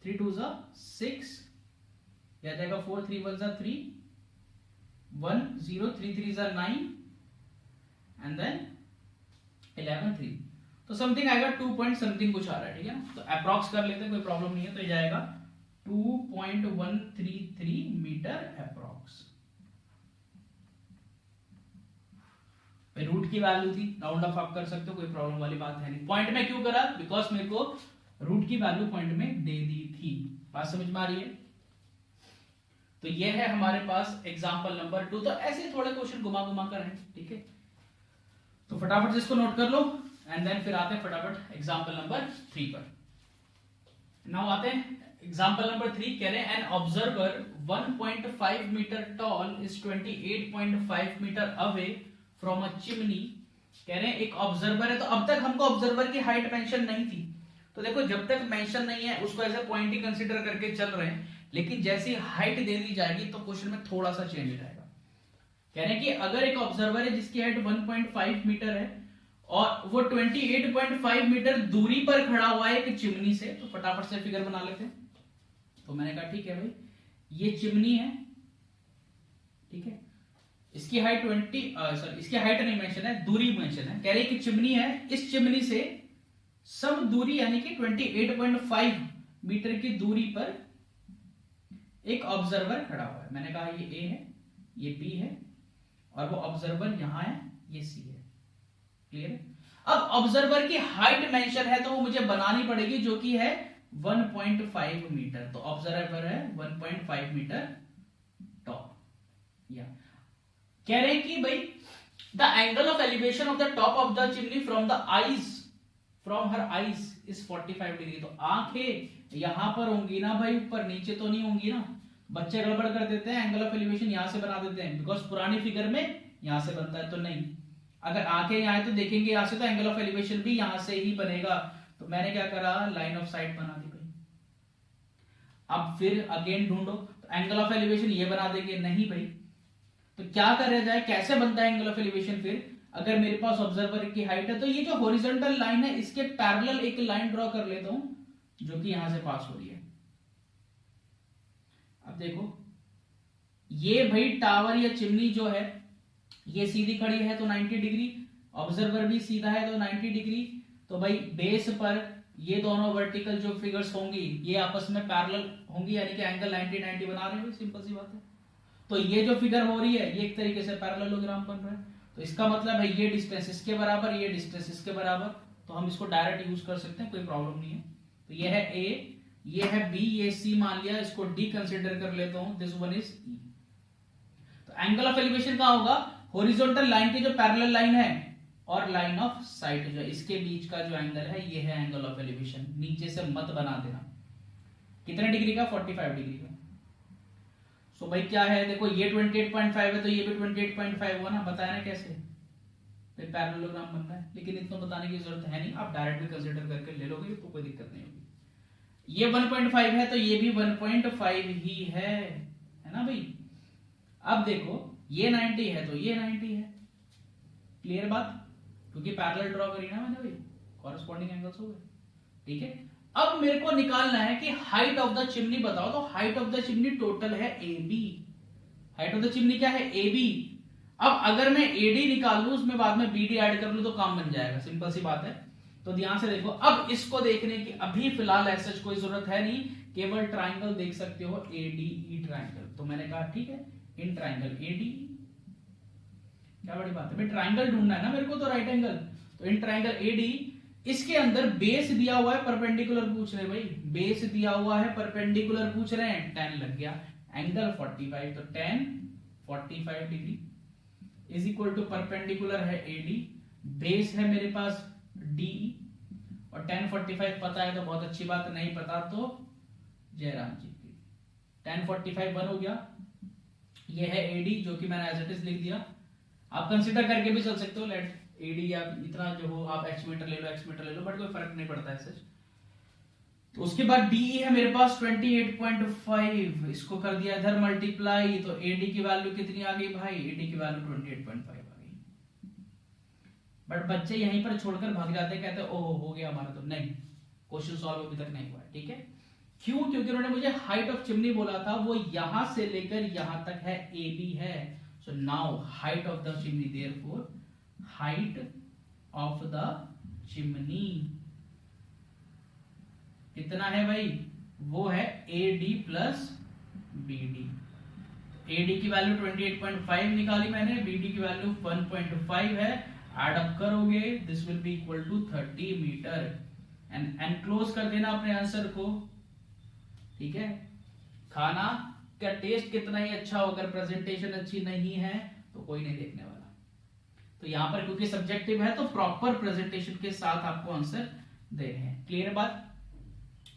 3 2 6, यह जाएगा 4 3 1 3, 1 0 3 3 9, एंड देन 11 3, तो समथिंग आएगा 2 पॉइंट समथिंग कुछ आ रहा है। ठीक है, तो अप्रॉक्स कर लेते हैं, कोई प्रॉब्लम नहीं है, तो ये जाएगा 2.133 मीटर अप्रॉक्स। रूट की वैल्यू थी, राउंड ऑफ आप कर सकते हो, कोई प्रॉब्लम वाली बात है नहीं। पॉइंट में क्यों करा? बिकॉज मेरे को रूट की वैल्यू पॉइंट में दे दी थी। बात समझ में आ रही है? तो ये है हमारे पास एग्जांपल नंबर 2। तो ऐसे थोड़े क्वेश्चन घुमा घुमा कर हैं, ठीक है। तो फटाफट जिसको नोट कर लो एंड देन फिर आते हैं फटाफट एग्जांपल नंबर 3 पर। नाउ आते हैं एग्जांपल नंबर 3। कह रहे हैं an observer 1.5 metre tall is 28.5 metre away from a chimney. कह रहे हैं एक ऑब्जर्वर है, तो अब तक हमको ऑब्जर्वर की हाइट मेंशन नहीं थी। तो देखो जब तक मेंशन नहीं है उसको एज ए पॉइंट ही कंसीडर करके चल रहे हैं, लेकिन जैसी हाइट दे दी जाएगी तो क्वेश्चन में थोड़ा सा चेंज हो जाएगा। कह रहे हैं कि अगर एक ऑब्जर्वर है जिसकी हाइट 1.5 मीटर है और वो 28.5 मीटर दूरी पर खड़ा हुआ है एक चिमनी से, तो फटाफट से फिगर बना लेते हैं। तो मैंने कहा ठीक है भाई, ये चिमनी है, ठीक है, इसकी हाइट इसकी हाइट नहीं मेंशन है, दूरी मेंशन है। कह रही कि चिमनी है, इस चिमनी से सम दूरी यानी कि 28.5 मीटर की दूरी पर एक ऑब्जर्वर खड़ा हुआ है। मैंने कहा ये ए है, ये बी है और वो ऑब्जर्वर यहां है, ये सी है। क्लियर है? अब ऑब्जर्वर की हाइट मेंशन है तो वो मुझे बनानी पड़ेगी जो कि है 1.5 मीटर। तो ऑब्जर्वर है 1.5 मीटर टॉप। या कह रहे हैं कि भाई the angle of elevation of the top of the chimney from her eyes is 45 degree. तो आंखें यहां पर होंगी ना भाई, ऊपर, नीचे तो नहीं होंगी ना। बच्चे गड़बड़ कर देते हैं, एंगल ऑफ एलिवेशन यहां से बना देते हैं बिकॉज पुरानी फिगर में यहां से बनता है, तो नहीं। अगर आंखें यहां है तो देखेंगे यहां से, तो एंगल ऑफ एलिवेशन भी यहां से ही बनेगा। तो मैंने क्या करा, लाइन ऑफ साइट बना दी भाई। अब फिर अगेन ढूंढो, तो एंगल ऑफ एलिवेशन ये बना देंगे, नहीं भाई। तो क्या करा जाए, कैसे बनता है एंगल ऑफ एलिवेशन? फिर अगर मेरे पास ऑब्जर्वर की हाइट है तो ये जो हॉरिजॉन्टल लाइन है इसके पैरेलल एक लाइन ड्रॉ कर लेता हूं जो कि यहां से पास हो रही है। अब देखो ये भाई टावर या चिमनी जो है ये सीधी खड़ी है तो 90 डिग्री, ऑब्जर्वर भी सीधा है तो 90 डिग्री। तो भाई बेस पर ये दोनों वर्टिकल जो फिगर्स होंगी ये आपस में पैरेलल होंगी, यानी कि एंगल 90-90 बना रहे हैं। सिंपल सी बात है। तो ये जो फिगर हो रही है ये एक तरीके से पैरेललोग्राम बन रहा है। तो इसका मतलब है ये डिस्टेंस इसके बराबर, ये डिस्टेंस इसके बराबर। तो हम इसको डायरेक्ट यूज कर सकते हैं, कोई प्रॉब्लम नहीं है। तो ये है ए, ये है बी, ये सी मान लिया, इसको डी कंसिडर कर लेता हूं, दिस वन इज ई। तो एंगल ऑफ एलिवेशन का होगा हॉरिजॉन्टल लाइन की जो पैरेलल लाइन है और लाइन ऑफ साइट जो इसके बीच का जो एंगल है ये है एंगल ऑफ एलिवेशन। नीचे से मत बना देना। कितने डिग्री का? 45 डिग्री का। सो भाई क्या है, देखो ये 28.5 है तो ये भी 28.5 हुआ ना। बताया ना कैसे फिर पैरेललोग्राम बनता है, लेकिन इतना बताने की जरूरत है नहीं, आप डायरेक्ट भी कंसीडर करके ले लोगे तो कोई दिक्कत नहीं होगी। ये 1.5 है तो ये भी 1.5 ही है ना भाई। अब देखो ये 90 है तो ये 90 है। क्लियर बात? क्योंकि पैरेलल ड्रॉ करी ना मैंने भाई, कॉरेस्पॉन्डिंग एंगल्स हो गए। ठीक है, अब मेरे को निकालना है कि हाइट ऑफ द चिमनी बताओ। तो height of the chimney total है A B. Height of the chimney क्या है? A B. अब अगर मैं एडी निकाल लूं उसमें बाद में बीडी ऐड कर लूं तो काम बन जाएगा। सिंपल सी बात है। तो ध्यान से देखो, अब इसको देखने की अभी फिलहाल ऐसा कोई जरूरत है नहीं, केवल ट्राइंगल देख सकते हो, एडीई ट्राइंगल। तो मैंने कहा ठीक है, इन ट्राइंगल एडी, क्या बड़ी बात है भाई, ट्राइंगल ढूंढना है ना मेरे को तो राइट एंगल। तो इन ट्राइंगल एडी, इसके अंदर बेस दिया हुआ है, परपेंडिकुलर पूछ रहे भाई, बेस दिया हुआ है, परपेंडिकुलर पूछ रहे हैं, 10 लग गया, एंगल 45, तो 10 45 degree is equal to perpendicular है एडी, बेस है मेरे पास डी, और 10 45 पता है तो बहुत अच्छी बात, नहीं पता तो जयराम जी की। 10 45 1 हो गया, ये है एडी जो कि मैंने एज इट इज लिख दिया। आप कंसीडर करके भी चल सकते हो, लेट एडी या इतना जो हो, आप एक्स मीटर ले लो, बट कोई फर्क नहीं पड़ता है सच। तो उसके बाद डीई है मेरे पास 28.5, इसको कर दिया इधर मल्टीप्लाई, तो एडी की वैल्यू कितनी आ गई भाई? एडी की वैल्यू 28.5 आ गई। बट बच्चे यहीं पर छोड़कर भाग जाते, कहते ओह हो गया हमारा। तो नहीं, क्वेश्चन सॉल्व अभी तक नहीं हुआ है। ठीक है, क्यों? क्योंकि उन्होंने मुझे हाइट ऑफ चिमनी बोला था, वो यहां से लेकर यहां तक है, ए बी है। So now height of the chimney, therefore height of the chimney कितना है भाई? वो है A D plus B D. AD की वैल्यू 28.5 निकाली मैंने, BD की वैल्यू 1.5 है, एड अप करोगे this will be equal to 30 metre and enclose कर देना अपने आंसर को। ठीक है, खाना का टेस्ट कितना ही अच्छा हो, अगर प्रेजेंटेशन अच्छी नहीं है तो कोई नहीं देखने वाला। तो यहां पर क्योंकि सब्जेक्टिव है तो प्रॉपर प्रेजेंटेशन के साथ आपको आंसर दे रहे हैं। क्लियर बात?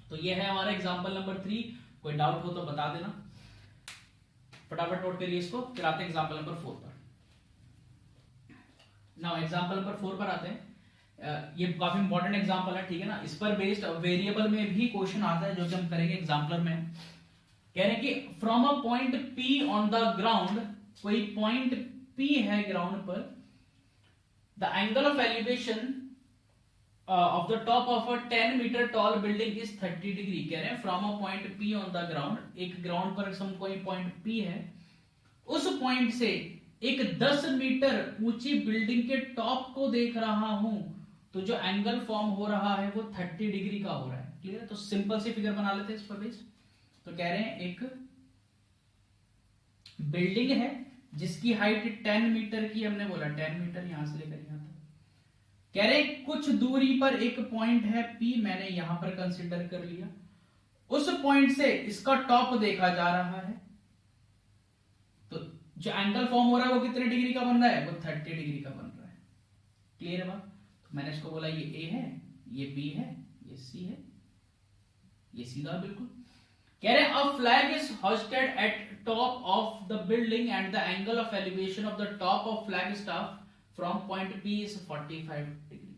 तो ये है हमारा एग्जांपल नंबर 3। कोई डाउट हो तो बता देना, फटाफट नोट करिए इसको। फिर आते हैं एग्जांपल नंबर 4 पर। नाउ एग्जांपल नंबर 4 पर आते हैं। ये काफी इंपॉर्टेंट एग्जांपल है, ठीक है ना। इस पर बेस्ड वेरिएबल में भी क्वेश्चन आता है जो कि हम करेंगे एग्जांपलर में। कह रहे हैं कि from a point P on the ground, कोई पॉइंट P है ग्राउंड पर, the angle of elevation of the top of a 10 meter tall building is 30 degree. कह रहे हैं from a point P on the ground, एक ground पर सम कोई point P है, उस पॉइंट से एक 10 मीटर ऊंची बिल्डिंग के टॉप को देख रहा हूं, तो जो एंगल फॉर्म हो रहा है वो 30 डिग्री का हो रहा है। क्लियर है? तो सिंपल सी फिगर बना लेते हैं इस पर बेस। तो कह रहे हैं एक बिल्डिंग है जिसकी हाइट 10 मीटर की, हमने बोला 10 मीटर यहां से लेकर यहां तक। कह रहे कुछ दूरी पर एक पॉइंट है P, मैंने यहां पर कंसीडर कर लिया, उस पॉइंट से इसका टॉप देखा जा रहा है, तो जो एंगल फॉर्म हो रहा है वो कितने डिग्री का बन रहा है? वो 30 डिग्री का बन रहा है। क्लियर है बात? तो मैंने इसको बोला ये A है, ये B है, ये C है, ये सीधा बिल्कुल। कह रहे a flag is hosted eight top of the building and the angle of elevation of the top of flag staff from point P is 45 degree.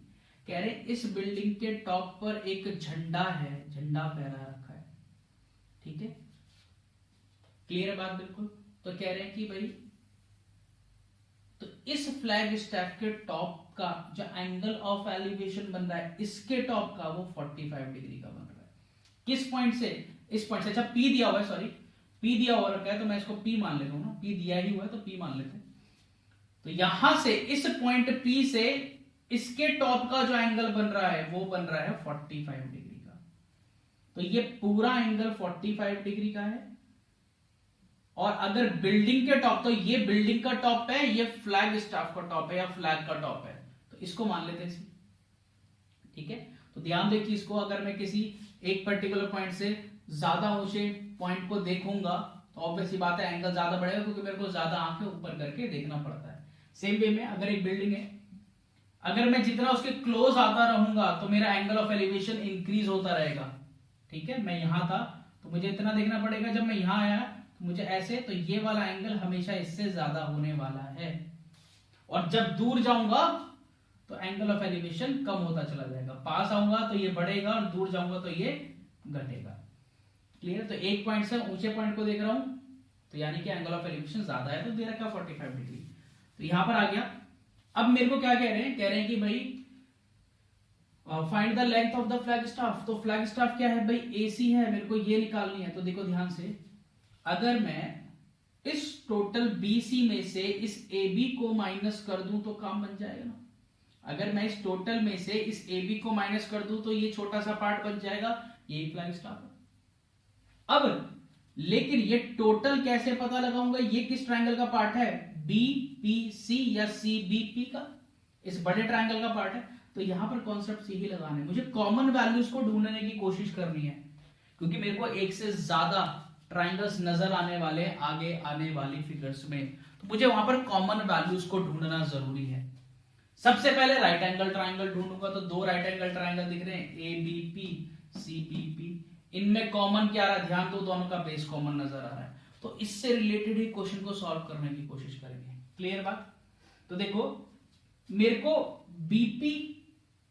कह रहे इस बिल्डिंग के टॉप पर एक झंडा है, झंडा फहरा रखा है। ठीक है, क्लियर है बात बिल्कुल। तो कह रहे हैं कि भाई तो इस फ्लैग स्टैफ के टॉप का जो एंगल ऑफ एलिवेशन बन रहा है इसके टॉप का, वो 45 डिग्री का बन रहा है। किस पॉइंट से? इस पॉइंट से। अच्छा P दिया हुआ है, सॉरी P दिया हुआ रखा है तो मैं इसको P मान लेता हूं ना, P दिया ही हुआ है तो P मान लेते हैं। तो यहां से इस पॉइंट P से इसके टॉप का जो एंगल बन रहा है वो बन रहा है 45 डिग्री का। तो ये पूरा एंगल 45 डिग्री का है। और अगर बिल्डिंग के टॉप, तो ये बिल्डिंग का टॉप है, ये फ्लैग स्टाफ का टॉप है या फ्लैग का टॉप है, तो इसको मान लेते हैं। ठीक है, तो ध्यान देखिए इसको, अगर मैं किसी एक पर्टिकुलर पॉइंट से ज्यादा ऊंचे पॉइंट को देखूंगा तो ऑब्वियस ही बात है एंगल ज्यादा बढ़ेगा, क्योंकि मेरे को ज्यादा आंखें ऊपर करके देखना पड़ता है। सेम वे में अगर एक बिल्डिंग है, अगर मैं जितना उसके क्लोज आता रहूंगा तो मेरा एंगल ऑफ एलिवेशन इंक्रीज होता रहेगा। ठीक है, मैं यहां था तो मुझे इतना देखना पड़ेगा, जब मैं यहां आया तो मुझे ऐसे, तो ये वाला एंगल हमेशा इससे ज्यादा होने वाला है। और जब दूर जाऊंगा तो एंगल ऑफ एलिवेशन कम होता चला जाएगा। पास आऊंगा तो ये बढ़ेगा और दूर जाऊंगा तो ये घटेगा। क्लियर? तो एक पॉइंट से ऊंचे पॉइंट को देख रहा हूं तो यानी कि एंगल ऑफ एलिवेशन ज्यादा है, तो दे रखा 45 डिग्री। तो यहां पर आ गया। अब मेरे को क्या कह रहे हैं? कह रहे हैं कि भाई find the length of the flag staff. तो फ्लैग स्टाफ क्या है भाई? AC है, मेरे को ये निकालनी है। तो देखो ध्यान से, अगर मैं इस टोटल BC में से इस AB को माइनस कर दूं तो काम बन जाएगा ना। अगर मैं इस टोटल में से इस AB को माइनस कर दूं तो ये छोटा सा पार्ट बच जाएगा, यही फ्लैग स्टाफ है। अब लेकिन ये टोटल कैसे पता लगाऊंगा? ये किस ट्रायंगल का पार्ट है? BPC या CBP का, इस बड़े ट्रायंगल का पार्ट है। तो यहां पर कॉन्सेप्ट यही लगाने, मुझे कॉमन वैल्यूज को ढूंढने की कोशिश करनी है, क्योंकि मेरे को एक से ज्यादा ट्रायंगल्स नजर आने वाले आगे आने वाली फिगर्स में, तो मुझे वहां पर कॉमन वैल्यूज को ढूंढना जरूरी है। सबसे पहले राइट एंगल ट्रायंगल ढूंढूंगा, तो दो राइट एंगल ट्रायंगल दिख रहे हैं, ABP CBP। इनमें कॉमन क्या रहा? ध्यान दो, दोनों का बेस कॉमन नजर आ रहा है, तो इससे रिलेटेड ही क्वेश्चन को सॉल्व करने की कोशिश करेंगे। क्लियर बात? तो देखो, मेरे को BP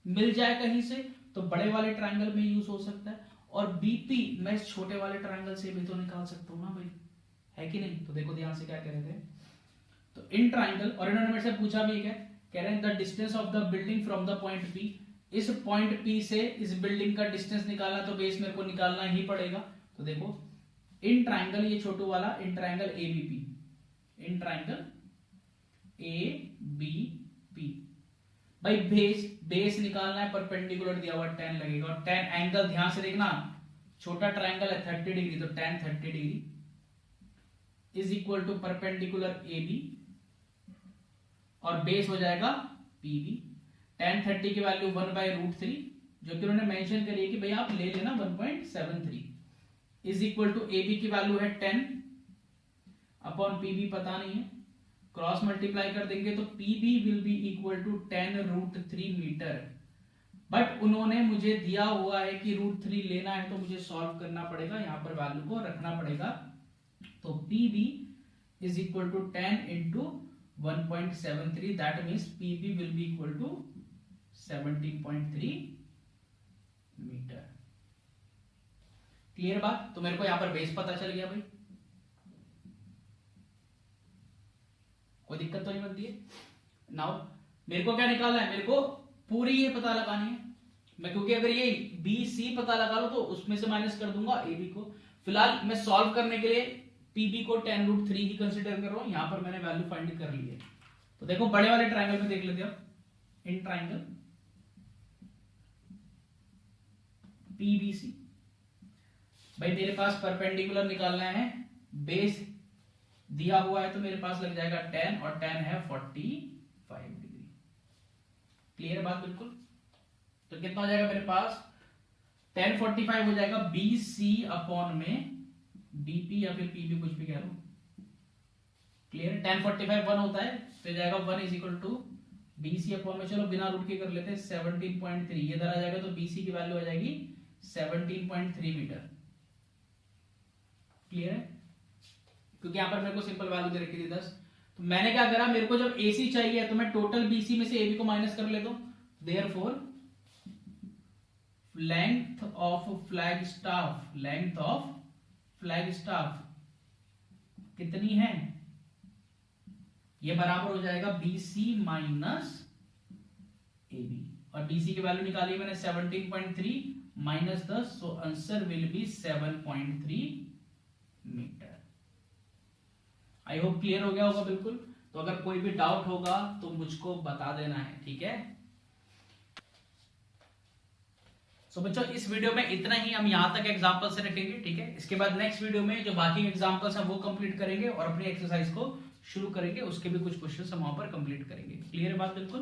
मिल जाए कहीं से तो बड़े वाले ट्रायंगल में यूज हो सकता है, और BP मैं इस छोटे वाले ट्रायंगल से भी तो निकाल सकता हूं ना भाई, है कि नहीं? तो देखो ध्यान से क्या कह रहे थे, तो इन ट्रायंगल, और इन्होंने मेरे से पूछा भी क्या कह रहे हैं, the distance of the building from the point P। इस पॉइंट P से इस बिल्डिंग का डिस्टेंस निकालना, तो बेस मेरे को निकालना ही पड़ेगा। तो देखो इन ट्रायंगल, ये छोटू वाला in triangle ABP, in triangle ABP भाई बेस निकालना है, परपेंडिकुलर दिया हुआ 10 लगेगा, और 10 एंगल ध्यान से देखना, छोटा ट्रायंगल है 30 डिग्री, तो 10 30 degree. Is equal to perpendicular A B और बेस हो जाएगा पी बी। tan 30 की वैल्यू 1/√3 जो कि उन्होंने मेंशन करी है कि भाई आप ले लेना 1.73 is equal to A B की वैल्यू है 10 अपॉन पी बी पता नहीं है, क्रॉस मल्टीप्लाई कर देंगे तो P B will be equal to 10√3 metre. But उन्होंने मुझे दिया हुआ है कि √3 लेना है तो मुझे सॉल्व करना पड़ेगा, यहां पर वैल्यू को रखना पड़ेगा। तो P B is equal to 10 into 1.73 that means P B will be equal to 17.3 metre. Clear बात? तो मेरे को यहां पर बेस पता चल गया भाई, कोई दिक्कत तो नहीं बनती है। नाउ मेरे को क्या निकालना है, मेरे को पूरी ये पता लगानी है मैं, क्योंकि अगर ये बी सी पता लगा लो तो उसमें से माइनस कर दूंगा ए बी को। फिलहाल मैं सॉल्व करने के लिए पीबी को 10√3 ही कंसीडर कर रहा हूं, यहां पर मैंने वैल्यू फाइंड कर ली है। तो देखो बड़े वाले ट्रायंगल में देख लेते हैं, इन ट्रायंगल पीबीसी भाई मेरे पास परपेंडिकुलर निकालना है, बेस दिया हुआ है तो मेरे पास लग जाएगा 10 और 10 है 45 डिग्री। क्लियर बात बिल्कुल? तो कितना हो जाएगा मेरे पास 10 45 हो जाएगा बी सी अपॉन में बीपी या फिर पीबी कुछ भी कह लो। क्लियर? 10 45 1 होता है तो जाएगा 1 is equal to BC upon में, चलो बिना रूट के कर लेते हैं 17.3, ये इधर आ जाएगा तो बीसी की वैल्यू आ जाएगी 17.3 मीटर। क्लियर है? क्योंकि यहां पर मेरे को सिंपल वैल्यू दे रखी थी 10, तो मैंने क्या करा, मेरे को जब एसी चाहिए तो मैं टोटल बीसी में से एबी को माइनस कर लेता हूं। Therefore length of flag staff कितनी है, ये बराबर हो जाएगा बीसी माइनस एबी, और बीसी की वैल्यू निकाली मैंने 17.3 minus 10, so answer will be 7.3 metre. I hope clear हो गया होगा बिल्कुल। तो अगर कोई भी डाउट होगा तो मुझको बता देना है, ठीक है? तो बच्चों इस वीडियो में इतना ही, हम यहां तक एग्जांपल से रखेंगे, ठीक है? इसके बाद नेक्स्ट वीडियो में जो बाकी एग्जांपल्स हैं वो कंप्लीट करेंगे और अपनी एक्सरसाइज को शुरू करेंगे, उसके भी कुछ क्वेश्चंस हम वहां पर कंप्लीट करेंगे। क्लियर है बात बिल्कुल?